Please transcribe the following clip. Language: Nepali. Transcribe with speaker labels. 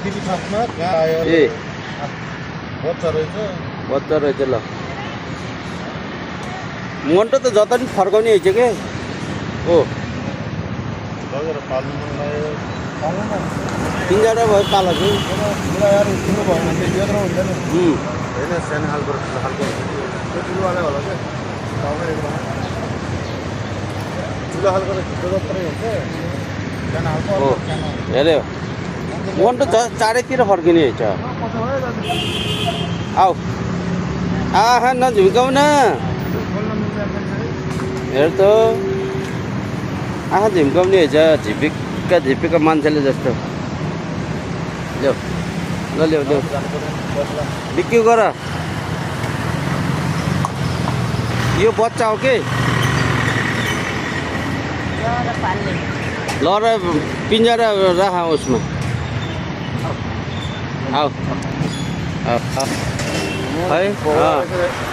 Speaker 1: ए बच्चा रहेछ ल मोन्टो त जता पनि फर्काउने हैछ के हो पिंजरा भयो पाला चाहिँ हेऱ्यो मोन्टो चारैतिर फर्किने हैछ आऊ आहा नझुकाउ न हेर त आँखा झिम्काउने हैछ झिपिक्का मान्छेले जस्तो ल्याउ ल ल्याउ ल्याउ बिक्री गर यो बच्चा हो के ल र पिंजरा राख उसमा आऊ है